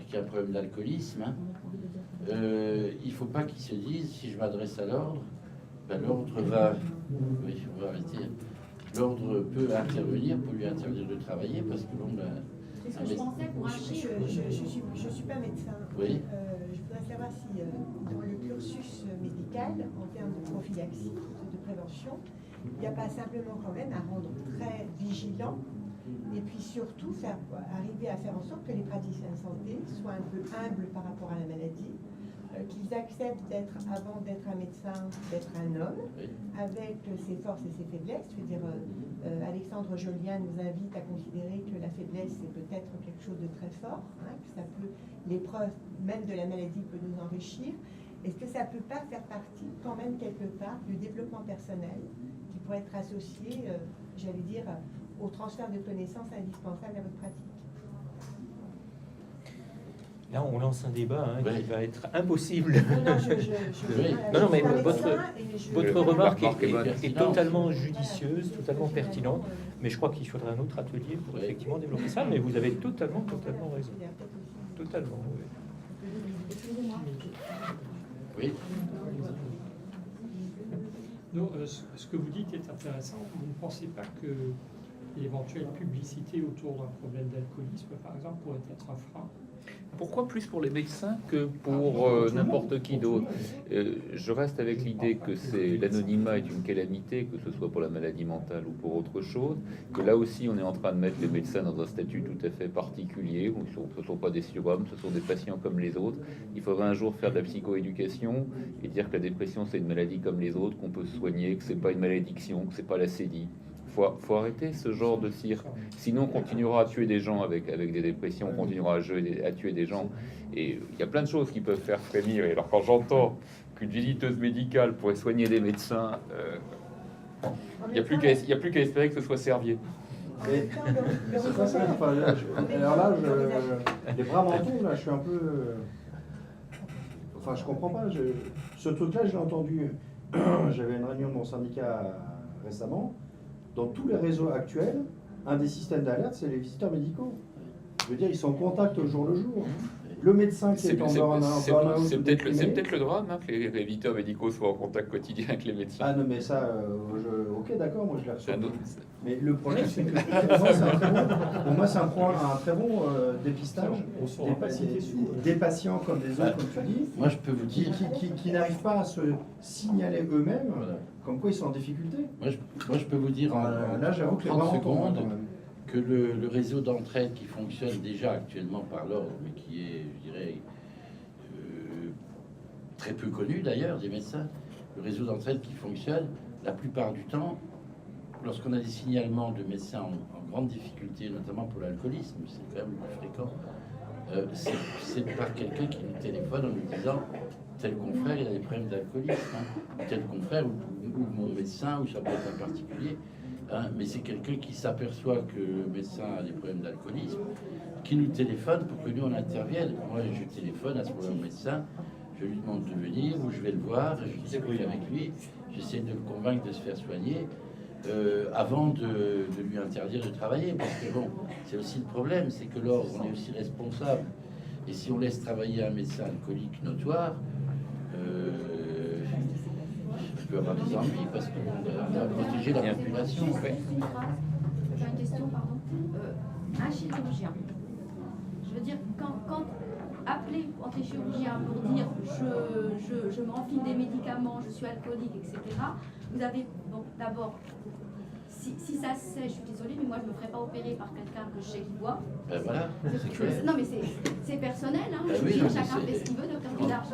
qui a un problème d'alcoolisme, hein, il faut pas qu'il se dise, si je m'adresse à l'ordre, ben, l'ordre va... Oui, on va arrêter. L'ordre peut intervenir pour lui interdire de travailler parce que l'on a... C'est ce que je pensais pour je suis pas médecin. Oui. Je voudrais savoir si dans le cursus médical, en termes de prophylaxie, de prévention, il n'y a pas simplement quand même à rendre très vigilant et puis surtout arriver à faire en sorte que les praticiens de santé soient un peu humbles par rapport à la maladie, qu'ils acceptent d'être, avant d'être un médecin, d'être un homme, Oui. avec ses forces et ses faiblesses. Je veux dire, Alexandre Jolien nous invite à considérer que la faiblesse, c'est peut-être quelque chose de très fort, hein, que ça peut, l'épreuve même de la maladie peut nous enrichir. Est-ce que ça ne peut pas faire partie, quand même, quelque part, du développement personnel qui pourrait être associé, j'allais dire, au transfert de connaissances indispensables à votre pratique? Là, on lance un débat hein, Oui. qui va être impossible. Non, Oui. Non, mais je suis pas votre- médecin et je- Votre La remarque remarque est bonne. est totalement judicieuse, totalement pertinente, mais je crois qu'il faudra un autre atelier pour Oui. effectivement développer ça, mais vous avez totalement raison. Il y a peut-être aussi- Totalement, oui. Excusez-moi. Oui. Non, ce que vous dites est intéressant. Vous ne pensez pas que l'éventuelle publicité autour d'un problème d'alcoolisme, par exemple, pourrait être un frein? Pourquoi plus pour les médecins que pour n'importe qui d'autre? Je reste avec l'idée que l'anonymat est une calamité, que ce soit pour la maladie mentale ou pour autre chose, que là aussi on est en train de mettre les médecins dans un statut tout à fait particulier, où ce ne sont pas des surhommes, ce sont des patients comme les autres. Il faudrait un jour faire de la psychoéducation et dire que la dépression c'est une maladie comme les autres, qu'on peut se soigner, que c'est pas une malédiction, que c'est pas la CEDI. Faut arrêter ce genre de cirque. Sinon, on continuera à tuer des gens avec des dépressions, on continuera à tuer des gens. Et il y a plein de choses qui peuvent faire frémir. Et alors, quand j'entends qu'une visiteuse médicale pourrait soigner des médecins, il n'y a plus qu'à espérer que ce soit Servier. Mais c'est pas ça. Enfin, alors là, les bras m'en tombent, là, je suis un peu. Enfin, je comprends pas. Ce truc-là, je l'ai entendu. J'avais une réunion de mon syndicat récemment. Dans tous les réseaux actuels, un des systèmes d'alerte, c'est les visiteurs médicaux. Je veux dire, ils sont en contact au jour le jour. Le médecin qui est en burn-out, c'est peut-être le drame hein, que les visiteurs médicaux soient en contact quotidien avec les médecins. Ah non, mais ça, ok, d'accord, moi je l'ai reçu. C'est un autre- Mais le problème, c'est que pour moi, c'est un très bon dépistage On saura pas citer sous. des patients comme des autres, comme tu dis, Moi, je peux vous dire, qui n'arrivent pas à se signaler eux-mêmes, Voilà. comme quoi ils sont en difficulté. moi, je peux vous dire Là, j'avoue que les 30 bras m'en tombent, secondes quand même. que le réseau d'entraide qui fonctionne déjà actuellement par l'ordre, mais qui est, je dirais, très peu connu d'ailleurs des médecins, le réseau d'entraide qui fonctionne, la plupart du temps, lorsqu'on a des signalements de médecins en grande difficulté, notamment pour l'alcoolisme, c'est quand même le plus fréquent, c'est par quelqu'un qui nous téléphone en nous disant tel confrère il a des problèmes d'alcoolisme, hein, ou tel confrère, ou mon médecin, ou ça peut être un particulier. Hein, mais c'est quelqu'un qui s'aperçoit que le médecin a des problèmes d'alcoolisme, qui nous téléphone pour que nous on intervienne. Moi je téléphone à ce moment au médecin, je lui demande de venir, ou je vais le voir, je discute avec lui, j'essaie de le convaincre de se faire soigner avant de lui interdire de travailler. Parce que bon, c'est aussi le problème, c'est que l'ordre, on est aussi responsable. Et si on laisse travailler un médecin alcoolique notoire, je peux avoir des ennuis parce qu'on doit protéger la population. J'ai une question, pardon. Un chirurgien, je veux dire, quand appeler entre les chirurgiens pour dire je m'enfile des médicaments, je suis alcoolique, etc., vous avez, bon, d'abord, si ça se sait, je suis désolée, mais moi je ne me ferai pas opérer par quelqu'un que je sais qui boit. Ben voilà, c'est clair. Non, mais c'est personnel, hein. Ben Je veux oui, dire, mais chacun c'est- fait ce qu'il veut, docteur Villard.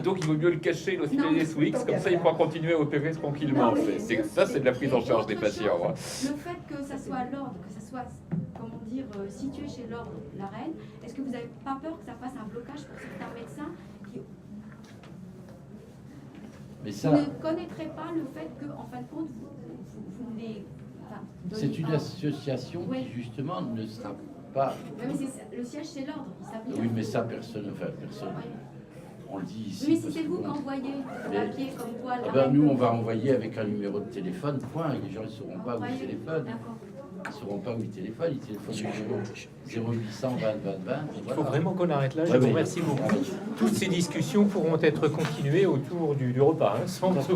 Donc il vaut mieux le cacher, l'hospitaliser sous X, comme ça il pourra continuer à opérer tranquillement. C'est de la prise en charge des patients. Hein. Le fait que ça soit l'ordre, que ça soit, comment dire, situé chez l'ordre, la reine, est-ce que vous n'avez pas peur que ça fasse un blocage pour certains médecins qui Mais ça, ne connaîtraient pas le fait que, en fin de compte, vous les... enfin, c'est donnez une un- association Oui. qui justement ne sera pas. Ouais, mais le siège, c'est l'ordre, ils savent bien. Oui, mais ça, personne. Ouais. On le dit ici. Oui, mais si parce c'est que vous bon, qui envoyez le Mais- papier comme quoi... la Ah ben, reine nous, peut- on va envoyer avec un numéro de téléphone, point. Et les gens ne sauront pas où Envoyer. ils téléphonent. D'accord. Ils ne sauront pas où ils téléphonent. Ils téléphonent au 0800 20 20 20. Il faut vraiment qu'on arrête là. Je Ouais, vous mais- remercie beaucoup. Toutes ces discussions pourront être continuées autour du repas, hein, sans doute.